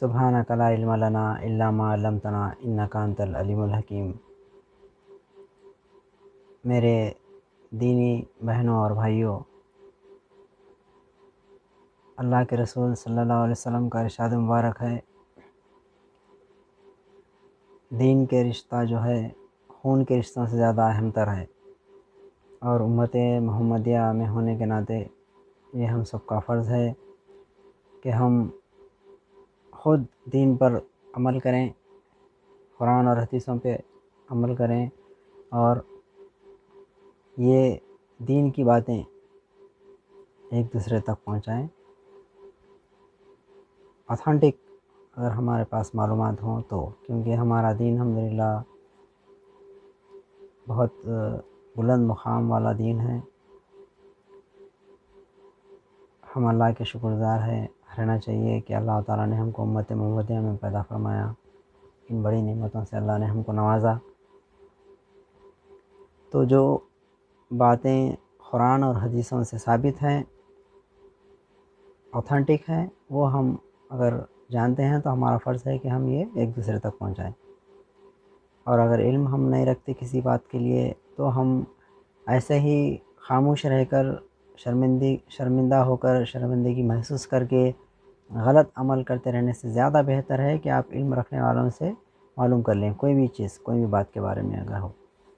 سبحانک لا علم لنا الا ما علمتنا انک انت العلیم الحکیم۔ میرے دینی بہنوں اور بھائیوں، اللہ کے رسول صلی اللہ علیہ وسلم کا ارشاد مبارک ہے، دین کے رشتہ جو ہے خون کے رشتوں سے زیادہ اہم تر ہے، اور امت محمدیہ میں ہونے کے ناطے یہ ہم سب کا فرض ہے کہ ہم خود دین پر عمل کریں، قرآن اور حدیثوں پہ عمل کریں، اور یہ دین کی باتیں ایک دوسرے تک پہنچائیں۔ اتھینٹک اگر ہمارے پاس معلومات ہوں تو، کیونکہ ہمارا دین الحمدللہ بہت بلند مقام والا دین ہے۔ ہم اللہ کے شکر گزار ہیں، رہنا چاہیے کہ اللہ تعالیٰ نے ہم کو امت محمدیہ میں پیدا فرمایا، ان بڑی نعمتوں سے اللہ نے ہم کو نوازا۔ تو جو باتیں قرآن اور حدیثوں سے ثابت ہیں، اوتھینٹک ہیں، وہ ہم اگر جانتے ہیں تو ہمارا فرض ہے کہ ہم یہ ایک دوسرے تک پہنچائیں۔ اور اگر علم ہم نہیں رکھتے کسی بات کے لیے تو ہم ایسے ہی خاموش رہ کر شرمندہ ہو کر، شرمندگی محسوس کر کے غلط عمل کرتے رہنے سے زیادہ بہتر ہے کہ آپ علم رکھنے والوں سے معلوم کر لیں کوئی بھی چیز، کوئی بھی بات کے بارے میں اگر ہو،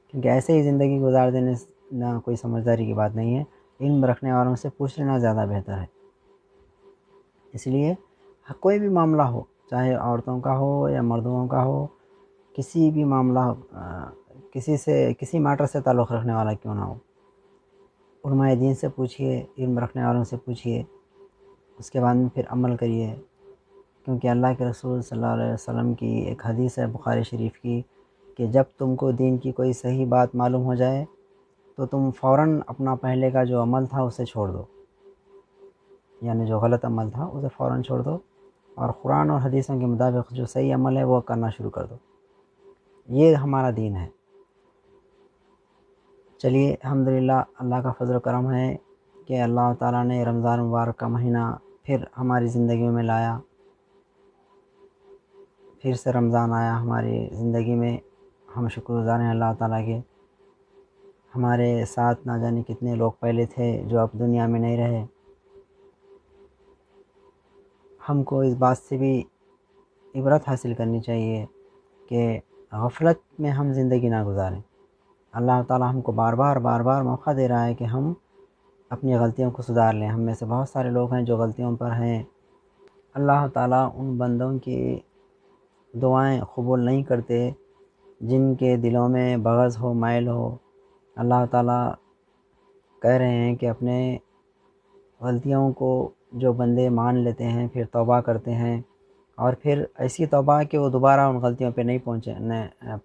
کیونکہ ایسے ہی زندگی گزار دینے نہ کوئی سمجھداری کی بات نہیں ہے۔ علم رکھنے والوں سے پوچھ لینا زیادہ بہتر ہے۔ اس لیے کوئی بھی معاملہ ہو، چاہے عورتوں کا ہو یا مردوں کا ہو، کسی بھی معاملہ کسی میٹر سے تعلق رکھنے والا کیوں نہ ہو، علماء دین سے پوچھیے، علم رکھنے والوں سے پوچھیے، اس کے بعد میں پھر عمل کریے، کیونکہ اللہ کے رسول صلی اللہ علیہ وسلم کی ایک حدیث ہے بخاری شریف کی کہ جب تم کو دین کی کوئی صحیح بات معلوم ہو جائے تو تم فوراً اپنا پہلے کا جو عمل تھا اسے چھوڑ دو، یعنی جو غلط عمل تھا اسے فوراً چھوڑ دو، اور قرآن اور حدیثوں کے مطابق جو صحیح عمل ہے وہ کرنا شروع کر دو۔ یہ ہمارا دین ہے۔ چلیے الحمدللہ اللہ کا فضل و کرم ہے کہ اللہ تعالیٰ نے رمضان مبارک کا مہینہ پھر ہماری زندگی میں لایا، پھر سے رمضان آیا ہماری زندگی میں۔ ہم شکر گزار ہیں اللہ تعالیٰ کے۔ ہمارے ساتھ نہ جانے کتنے لوگ پہلے تھے جو اب دنیا میں نہیں رہے۔ ہم کو اس بات سے بھی عبرت حاصل کرنی چاہیے کہ غفلت میں ہم زندگی نہ گزاریں۔ اللہ تعالیٰ ہم کو بار بار موقع دے رہا ہے کہ ہم اپنی غلطیوں کو سدھار لیں۔ ہم میں سے بہت سارے لوگ ہیں جو غلطیوں پر ہیں۔ اللہ تعالیٰ ان بندوں کی دعائیں قبول نہیں کرتے جن کے دلوں میں بغض ہو، مائل ہو۔ اللہ تعالیٰ کہہ رہے ہیں کہ اپنے غلطیوں کو جو بندے مان لیتے ہیں، پھر توبہ کرتے ہیں، اور پھر ایسی توبہ کہ وہ دوبارہ ان غلطیوں پہ نہیں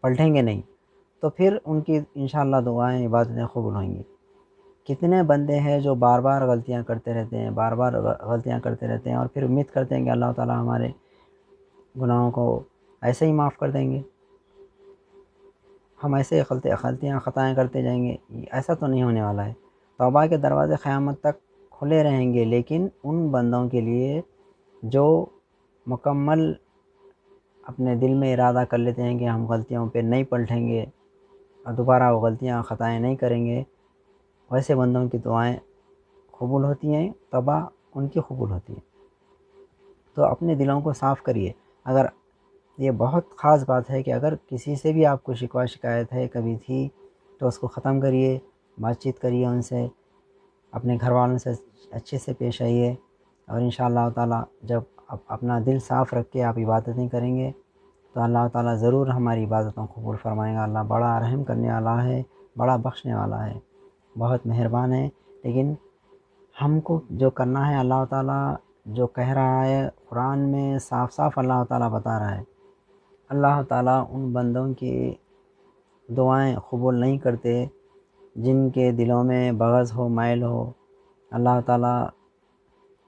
پلٹیں گے نہیں، تو پھر ان کی انشاءاللہ دعائیں، عبادتیں قبول ہوں گی۔ کتنے بندے ہیں جو بار بار غلطیاں کرتے رہتے ہیں، بار بار غلطیاں کرتے رہتے ہیں، اور پھر امید کرتے ہیں کہ اللہ تعالیٰ ہمارے گناہوں کو ایسے ہی معاف کر دیں گے، ہم ایسے خطائیں کرتے جائیں گے۔ ایسا تو نہیں ہونے والا ہے۔ توبہ کے دروازے قیامت تک کھلے رہیں گے، لیکن ان بندوں کے لیے جو مکمل اپنے دل میں ارادہ کر لیتے ہیں کہ ہم غلطیوں پہ نہیں پلٹیں گے اور دوبارہ وہ خطائیں نہیں کریں گے، ویسے بندوں کی دعائیں قبول ہوتی ہیں، توبہ ان کی قبول ہوتی ہے۔ تو اپنے دلوں کو صاف کریے۔ اگر یہ بہت خاص بات ہے کہ اگر کسی سے بھی آپ کو شکوہ شکایت ہے کبھی تھی تو اس کو ختم کریے، بات چیت کریے ان سے، اپنے گھر والوں سے اچھے سے پیش آئیے، اور انشاءاللہ تعالیٰ جب آپ اپنا دل صاف رکھ کے آپ عبادتیں کریں گے تو اللہ تعالیٰ ضرور ہماری عبادتوں کو قبول فرمائے گا۔ اللہ بڑا رحم کرنے والا ہے، بڑا بخشنے والا ہے، بہت مہربان ہے۔ لیکن ہم کو جو کرنا ہے، اللہ تعالیٰ جو کہہ رہا ہے قرآن میں صاف صاف اللہ تعالیٰ بتا رہا ہے، اللہ تعالیٰ ان بندوں کی دعائیں قبول نہیں کرتے جن کے دلوں میں بغض ہو، مائل ہو۔ اللہ تعالیٰ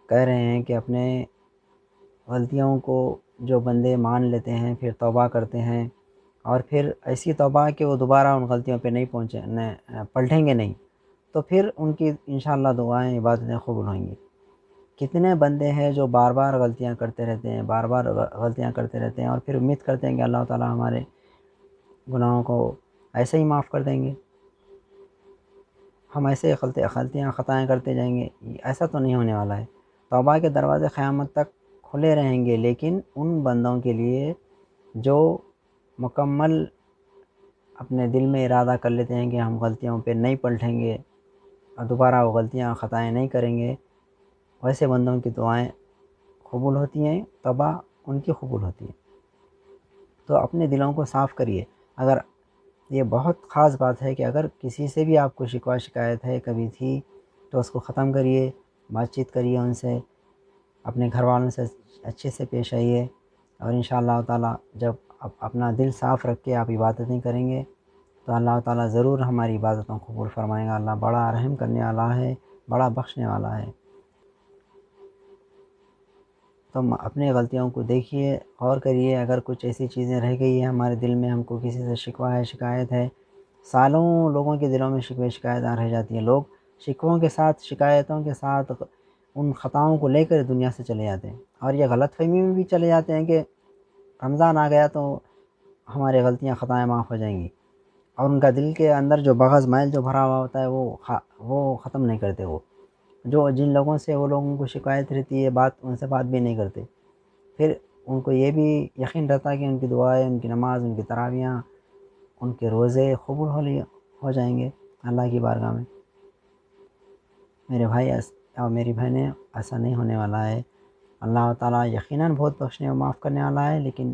کہہ رہے ہیں کہ اپنے غلطیوں کو جو بندے مان لیتے ہیں، پھر توبہ کرتے ہیں، اور پھر ایسی توبہ کہ وہ دوبارہ ان غلطیوں پہ نہیں پلٹیں گے نہیں، تو پھر ان کی انشاءاللہ دعائیں، عبادتیں قبول ہوں گی۔ کتنے بندے ہیں جو بار بار غلطیاں کرتے رہتے ہیں، بار بار غلطیاں کرتے رہتے ہیں، اور پھر امید کرتے ہیں کہ اللہ تعالیٰ ہمارے گناہوں کو ایسے ہی معاف کر دیں گے، ہم ایسے غلطیاں خطائیں کرتے جائیں گے۔ ایسا تو نہیں ہونے والا ہے۔ توبہ کے دروازے قیامت تک کھلے رہیں گے، لیکن ان بندوں کے لیے جو مکمل اپنے دل میں ارادہ کر لیتے ہیں کہ ہم غلطیوں پہ نہیں پلٹیں گے اور دوبارہ وہ غلطیاں خطائیں نہیں کریں گے، ویسے بندوں کی دعائیں قبول ہوتی ہیں، توبہ ان کی قبول ہوتی ہے۔ تو اپنے دلوں کو صاف کریے۔ اگر یہ بہت خاص بات ہے کہ اگر کسی سے بھی آپ کو شکوہ شکایت ہے کبھی تھی تو اس کو ختم کریے، بات چیت کریے ان سے، اپنے گھر والوں سے اچھے سے پیش آئیے، اور انشاءاللہ تعالیٰ جب آپ اپنا دل صاف رکھ کے آپ عبادتیں کریں گے تو اللہ تعالیٰ ضرور ہماری عبادتوں کو قبول فرمائے گا۔ اللہ بڑا رحم کرنے والا ہے، بڑا بخشنے والا ہے۔ تم اپنی غلطیوں کو دیکھیے، غور کریے، اگر کچھ ایسی چیزیں رہ گئی ہیں ہمارے دل میں، ہم کو کسی سے شکوہ ہے، شکایت ہے، سالوں لوگوں کے دلوں میں شکوے شکایتیں رہ جاتی ہیں، لوگ شکووں کے ساتھ، شکایتوں کے ساتھ ان خطاؤں کو لے کر دنیا سے چلے جاتے ہیں، اور یہ غلط فہمی میں بھی چلے جاتے ہیں کہ رمضان آ گیا تو ہماری غلطیاں خطائیں معاف ہو جائیں گی، اور ان کا دل کے اندر جو بغض میل جو بھرا ہوا ہوتا ہے وہ ختم نہیں کرتے، وہ جو جن لوگوں سے وہ لوگوں کو شکایت رہتی ہے، ان سے بات بھی نہیں کرتے، پھر ان کو یہ بھی یقین رہتا ہے کہ ان کی دعائیں، ان کی نماز، ان کی تراویحیں، ان کے روزے قبول ہو جائیں گے اللہ کی بارگاہ میں۔ میرے بھائی اور میری بہنیں، ایسا نہیں ہونے والا ہے۔ اللہ تعالیٰ یقیناً بہت بخشنے اور معاف کرنے والا ہے، لیکن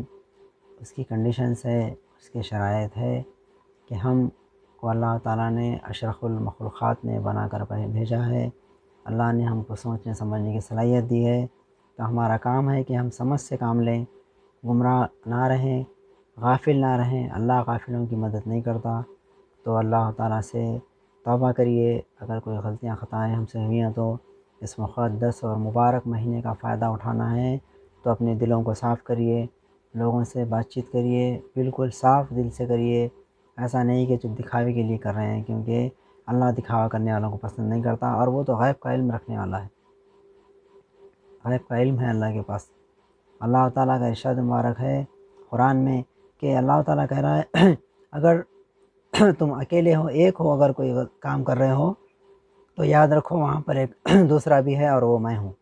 اس کی کنڈیشنز ہے، اس کی شرائط ہے کہ ہم کو اللہ تعالیٰ نے اشرف المخلوقات نے بنا کر بھیجا ہے، اللہ نے ہم کو سوچنے سمجھنے کی صلاحیت دی ہے، تو ہمارا کام ہے کہ ہم سمجھ سے کام لیں، گمراہ نہ رہیں، غافل نہ رہیں۔ اللہ غافلوں کی مدد نہیں کرتا، تو اللہ تعالیٰ سے توبہ کریے۔ اگر کوئی غلطیاں خطائیں ہم سے ہوئی ہیں تو اس مقدس اور مبارک مہینے کا فائدہ اٹھانا ہے، تو اپنے دلوں کو صاف کریے، لوگوں سے بات چیت کریے، بالکل صاف دل سے کریے، ایسا نہیں کہ چپ دکھاوے کے لیے کر رہے ہیں، کیونکہ اللہ دکھاوا کرنے والوں کو پسند نہیں کرتا، اور وہ تو غیب کا علم رکھنے والا ہے، غیب کا علم ہے اللہ کے پاس۔ اللہ تعالیٰ کا ارشاد مبارک ہے قرآن میں کہ اللہ تعالیٰ کہہ رہا ہے اگر تم اکیلے ہو، ایک ہو، اگر کوئی کام کر رہے ہو تو یاد رکھو وہاں پر ایک دوسرا بھی ہے، اور وہ میں ہوں۔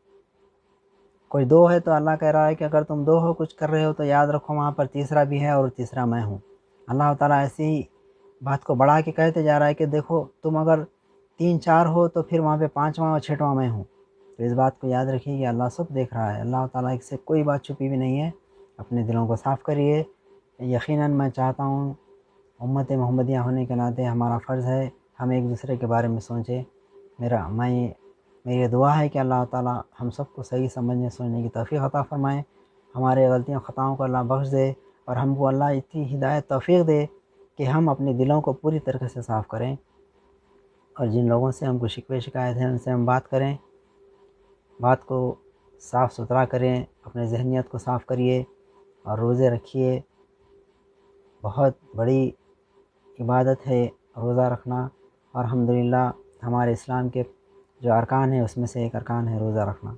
کوئی دو ہے تو اللہ کہہ رہا ہے کہ اگر تم دو ہو کچھ کر رہے ہو تو یاد رکھو وہاں پر تیسرا بھی ہے، اور تیسرا میں ہوں۔ اللہ تعالیٰ ایسی ہی بات کو بڑھا کے کہتے جا رہا ہے کہ دیکھو تم اگر 3 4 ہو تو پھر وہاں پہ 5واں اور 6واں میں ہوں۔ تو اس بات کو یاد رکھیے کہ اللہ سب دیکھ رہا ہے، اللہ تعالیٰ سے کوئی بات چھپی بھی نہیں ہے۔ اپنے دلوں کو صاف کریے۔ یقیناً میں چاہتا ہوں امت محمدیہ ہونے کے ناطے ہمارا فرض ہے ہم ایک دوسرے کے بارے میں سوچیں۔ میری دعا ہے کہ اللہ تعالیٰ ہم سب کو صحیح سمجھنے سوچنے کی توفیق عطا فرمائے، ہمارے غلطیوں خطاؤں کو اللہ بخش دے، اور ہم کو اللہ اتنی ہدایت توفیق دے کہ ہم اپنے دلوں کو پوری طرح سے صاف کریں، اور جن لوگوں سے ہم کو شکوے شکایت ہیں ان سے ہم بات کریں، بات کو صاف ستھرا کریں، اپنے ذہنیت کو صاف کریے، اور روزے رکھیے۔ بہت بڑی عبادت ہے روزہ رکھنا، اور الحمدللہ ہمارے اسلام کے جو ارکان ہیں اس میں سے ایک ارکان ہے روزہ رکھنا،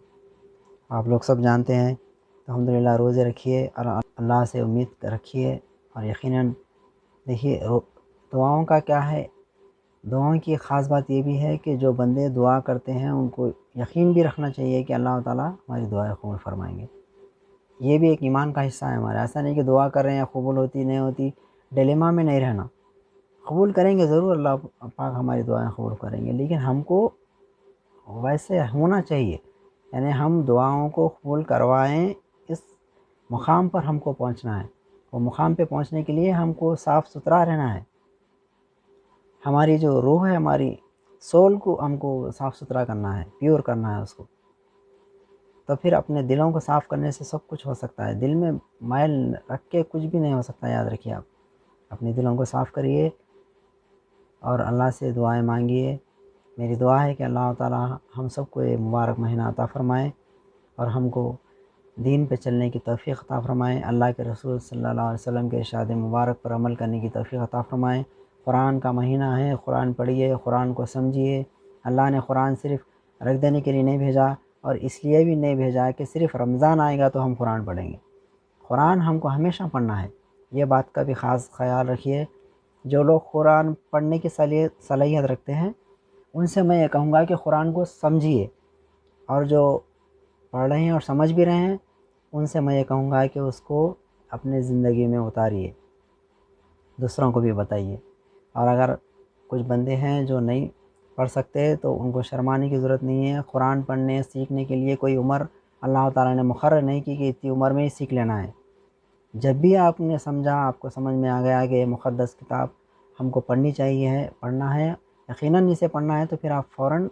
آپ لوگ سب جانتے ہیں۔ تو الحمدللہ روزے رکھیے اور اللہ سے امید رکھیے، اور یقیناً دیکھیے دعاؤں کا کیا ہے، دعاؤں کی خاص بات یہ بھی ہے کہ جو بندے دعا کرتے ہیں ان کو یقین بھی رکھنا چاہیے کہ اللہ تعالیٰ ہماری دعائیں قبول فرمائیں گے۔ یہ بھی ایک ایمان کا حصہ ہے ہمارا، ایسا نہیں کہ دعا کر رہے ہیں قبول ہوتی نہیں ہوتی، ڈیلیما میں نہیں رہنا، قبول کریں گے ضرور، اللہ پاک ہماری دعائیں قبول کریں گے، لیکن ہم کو ویسے ہونا چاہیے، یعنی ہم دعاؤں کو قبول کروائیں، اس مقام پر ہم کو پہنچنا ہے۔ وہ مقام پہ پہنچنے کے لیے ہم کو صاف ستھرا رہنا ہے، ہماری جو روح ہے، ہماری سول کو ہم کو صاف ستھرا کرنا ہے، پیور کرنا ہے اس کو، تو پھر اپنے دلوں کو صاف کرنے سے سب کچھ ہو سکتا ہے۔ دل میں میل رکھ کے کچھ بھی نہیں ہو سکتا، یاد رکھیے آپ اپنے دلوں کو صاف کریے اور اللہ سے دعائیں مانگیے۔ میری دعا ہے کہ اللہ تعالیٰ ہم سب کو یہ مبارک مہینہ عطا فرمائے، اور ہم کو دین پہ چلنے کی توفیق عطا فرمائے، اللہ کے رسول صلی اللہ علیہ وسلم کے ارشاد مبارک پر عمل کرنے کی توفیق عطا فرمائے۔ قرآن کا مہینہ ہے، قرآن پڑھیے، قرآن کو سمجھیے۔ اللہ نے قرآن صرف رکھ دینے کے لیے نہیں بھیجا، اور اس لیے بھی نہیں بھیجا ہے کہ صرف رمضان آئے گا تو ہم قرآن پڑھیں گے۔ قرآن ہم کو ہمیشہ پڑھنا ہے، یہ بات کا بھی خاص خیال رکھیے۔ جو لوگ قرآن پڑھنے کی صلاحیت رکھتے ہیں ان سے میں یہ کہوں گا کہ قرآن کو سمجھیے، اور جو پڑھ رہے ہیں اور سمجھ بھی رہے ہیں ان سے میں یہ کہوں گا کہ اس کو اپنے زندگی میں اتاریے، دوسروں کو بھی بتائیے۔ اور اگر کچھ بندے ہیں جو نہیں پڑھ سکتے تو ان کو شرمانے کی ضرورت نہیں ہے۔ قرآن پڑھنے سیکھنے کے لیے کوئی عمر اللہ تعالیٰ نے مقرر نہیں کی کہ اتنی عمر میں ہی سیکھ لینا ہے۔ جب بھی آپ نے سمجھا، آپ کو سمجھ میں آ گیا کہ یہ مقدس کتاب ہم کو پڑھنی چاہیے، پڑھنا ہے، یقیناً اسے پڑھنا ہے، تو پھر آپ فوراً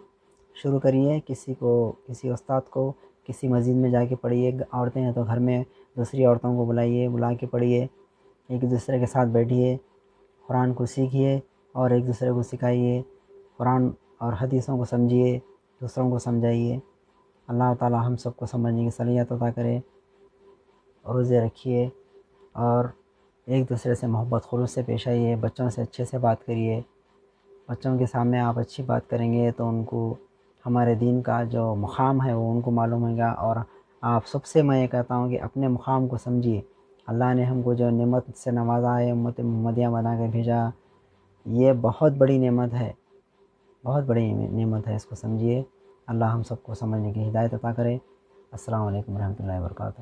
شروع کریے، کسی استاد کو، کسی مسجد میں جا کے پڑھیے۔ عورتیں ہیں تو گھر میں دوسری عورتوں کو بلائیے، بلا کے پڑھیے، ایک دوسرے کے ساتھ بیٹھیے، قرآن کو سیکھیے اور ایک دوسرے کو سکھائیے، قرآن اور حدیثوں کو سمجھیے، دوسروں کو سمجھائیے۔ اللہ تعالیٰ ہم سب کو سمجھنے کی صلاحیت عطا کرے۔ روزے رکھیے اور ایک دوسرے سے محبت خلوص سے پیش آئیے، بچوں سے اچھے سے بات کریے۔ بچوں کے سامنے آپ اچھی بات کریں گے تو ان کو ہمارے دین کا جو مقام ہے وہ ان کو معلوم ہوگا، اور آپ سب سے میں یہ کہتا ہوں کہ اپنے مقام کو سمجھیے۔ اللہ نے ہم کو جو نعمت سے نوازا ہے، امت محمدیہ بنا کے بھیجا، یہ بہت بڑی نعمت ہے، بہت بڑی نعمت ہے، اس کو سمجھیے۔ اللہ ہم سب کو سمجھنے کی ہدایت عطا کرے۔ السلام علیکم ورحمۃ اللہ وبرکاتہ۔